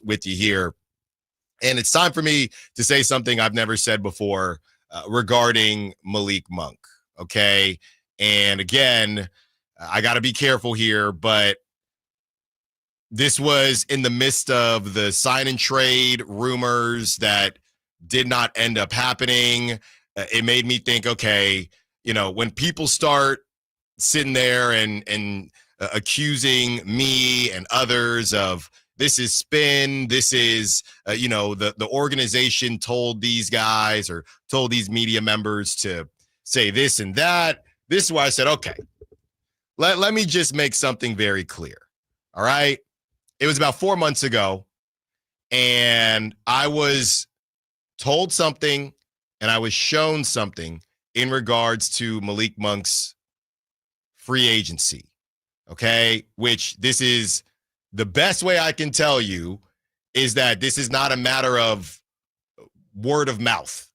with you here. And it's time for me to say something I've never said before regarding Malik Monk. Okay. And again, I got to be careful here, but this was in the midst of the sign and trade rumors that did not end up happening. It made me think, okay, when people start sitting there and accusing me and others of this is spin, this is, the organization told these guys or told these media members to say this and that. This is why I said, okay, let me just make something very clear. All right. It was about 4 months ago, and I was told something and I was shown something in regards to Malik Monk's free agency. Okay. Which this is the best way I can tell you is that this is not a matter of word of mouth.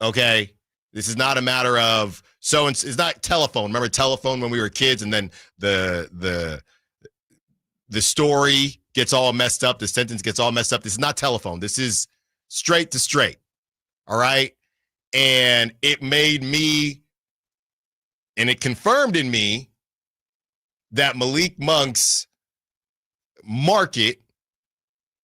Okay. This is not a matter of, so it's not telephone. Remember telephone when we were kids, and then the story gets all messed up. The sentence gets all messed up. This is not telephone. This is straight to straight. All right. And it made me, and it confirmed in me that Malik Monk's market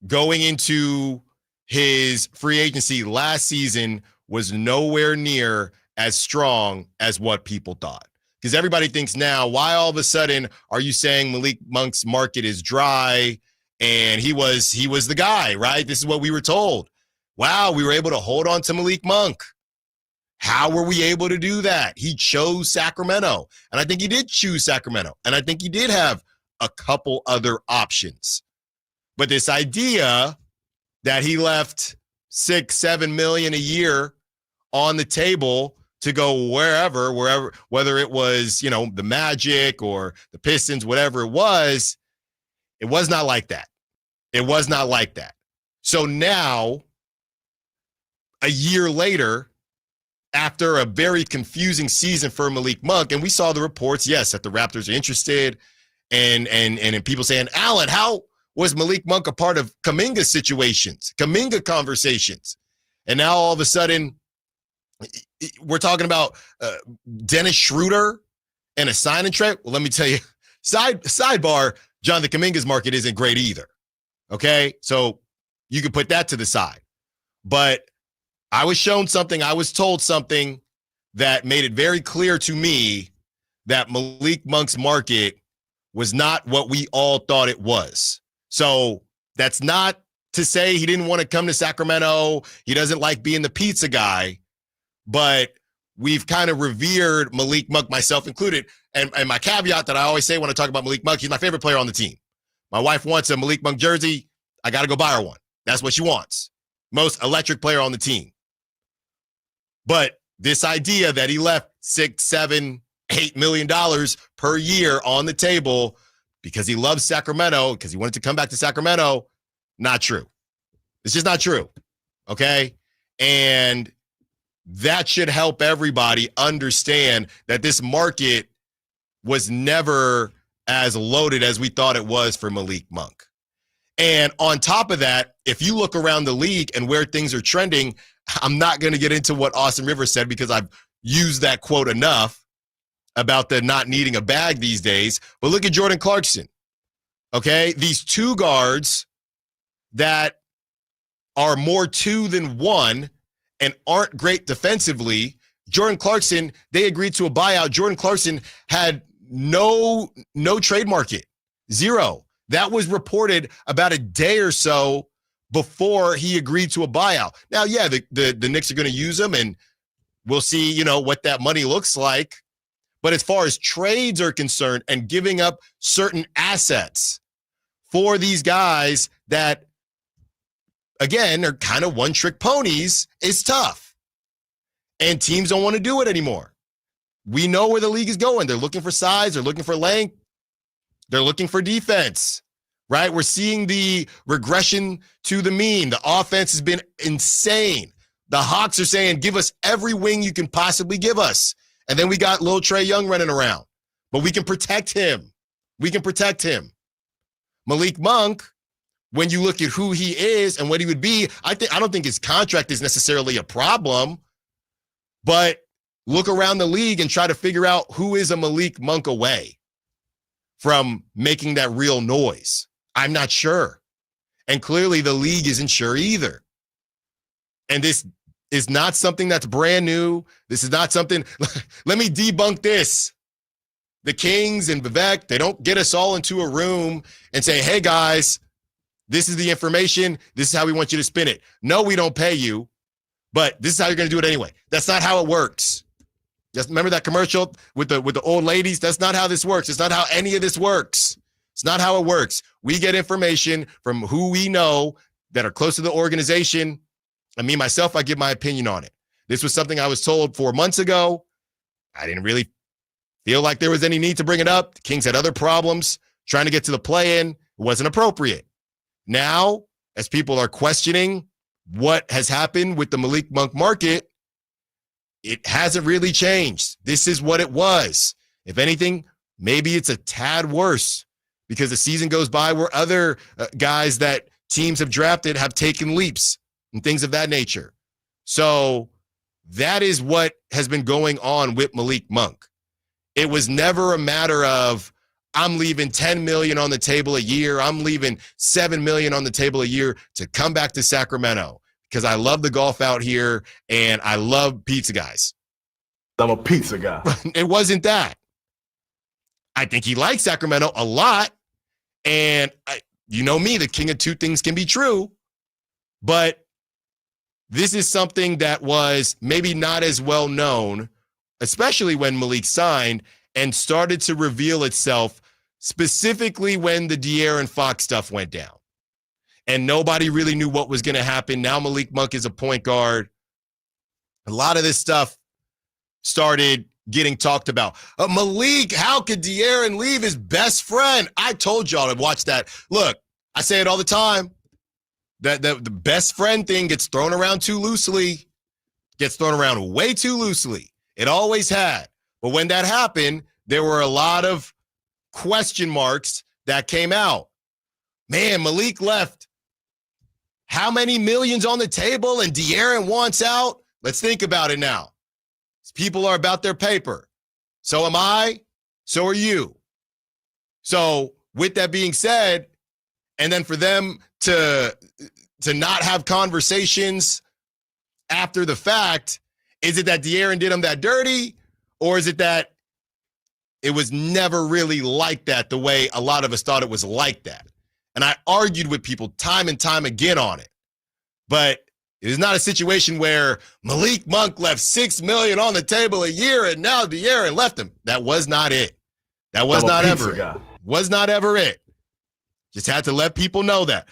going into his free agency last season was nowhere near as strong as what people thought. Because everybody thinks now, why all of a sudden are you saying Malik Monk's market is dry? And he was the guy, right? This is what we were told. Wow, we were able to hold on to Malik Monk. How were we able to do that? He chose Sacramento. And I think he did choose Sacramento. And I think he did have a couple other options. But this idea that he left $6-7 million a year on the table to go wherever, whether it was, the Magic or the Pistons, whatever it was not like that. It was not like that. So now, a year later, after a very confusing season for Malik Monk, and we saw the reports, yes, that the Raptors are interested, and people saying, Alan, how was Malik Monk a part of Kuminga conversations? And now all of a sudden, we're talking about Dennis Schroeder and a sign and trade. Well, let me tell you, sidebar, Jonathan Kuminga's market isn't great either. Okay, so you can put that to the side. But I was shown something, I was told something that made it very clear to me that Malik Monk's market was not what we all thought it was. So that's not to say he didn't want to come to Sacramento. He doesn't like being the pizza guy. But we've kind of revered Malik Monk, myself included. And my caveat that I always say when I talk about Malik Monk, he's my favorite player on the team. My wife wants a Malik Monk jersey. I got to go buy her one. That's what she wants. Most electric player on the team. But this idea that he left $6, $7, $8 million per year on the table because he loves Sacramento, because he wanted to come back to Sacramento, not true. It's just not true. Okay? And that should help everybody understand that this market was never as loaded as we thought it was for Malik Monk. And on top of that, if you look around the league and where things are trending, I'm not going to get into what Austin Rivers said because I've used that quote enough about the not needing a bag these days. But look at Jordan Clarkson. Okay, these two guards that are more two than one and aren't great defensively. Jordan Clarkson, they agreed to a buyout. Jordan Clarkson had no trade market, zero. That was reported about a day or so before he agreed to a buyout. Now, yeah, the Knicks are going to use him, and we'll see, what that money looks like. But as far as trades are concerned and giving up certain assets for these guys that, again, are kind of one-trick ponies, is tough. And teams don't want to do it anymore. We know where the league is going. They're looking for size. They're looking for length. They're looking for defense, right? We're seeing the regression to the mean. The offense has been insane. The Hawks are saying, give us every wing you can possibly give us. And then we got little Trae Young running around. But we can protect him. We can protect him. Malik Monk, when you look at who he is and what he would be. I don't think his contract is necessarily a problem, but look around the league and try to figure out who is a Malik Monk away from making that real noise. I'm not sure. And clearly the league isn't sure either. And this is not something that's brand new. This is not something, let me debunk this. The Kings and Vivek, they don't get us all into a room and say, hey guys, this is the information. This is how we want you to spin it. No, we don't pay you, but this is how you're going to do it anyway. That's not how it works. Just remember that commercial with the old ladies? That's not how this works. It's not how any of this works. It's not how it works. We get information from who we know that are close to the organization. And me, myself, I give my opinion on it. This was something I was told 4 months ago. I didn't really feel like there was any need to bring it up. The Kings had other problems. Trying to get to the play-in wasn't appropriate. Now, as people are questioning what has happened with the Malik Monk market, it hasn't really changed. This is what it was. If anything, maybe it's a tad worse because the season goes by where other guys that teams have drafted have taken leaps and things of that nature. So that is what has been going on with Malik Monk. It was never a matter of, I'm leaving $10 million on the table a year. I'm leaving $7 million on the table a year to come back to Sacramento because I love the golf out here and I love pizza guys. I'm a pizza guy. It wasn't that. I think he likes Sacramento a lot. And you know me, the king of two things can be true. But this is something that was maybe not as well known, especially when Malik signed, and started to reveal itself specifically when the De'Aaron Fox stuff went down. And nobody really knew what was going to happen. Now Malik Monk is a point guard. A lot of this stuff started getting talked about. Malik, how could De'Aaron leave his best friend? I told y'all to watch that. Look, I say it all the time. That the best friend thing gets thrown around too loosely. Gets thrown around way too loosely. It always had. But when that happened, there were a lot of question marks that came out. Man, Malik left how many millions on the table and De'Aaron wants out? Let's think about it now. People are about their paper. So am I. So are you. So with that being said, and then for them to not have conversations after the fact, is it that De'Aaron did him that dirty? Or is it that it was never really like that the way a lot of us thought it was like that? And I argued with people time and time again on it. But it is not a situation where Malik Monk left $6 million on the table a year and now De'Aaron left him. That was not it. That was not ever it. Was not ever it. Just had to let people know that.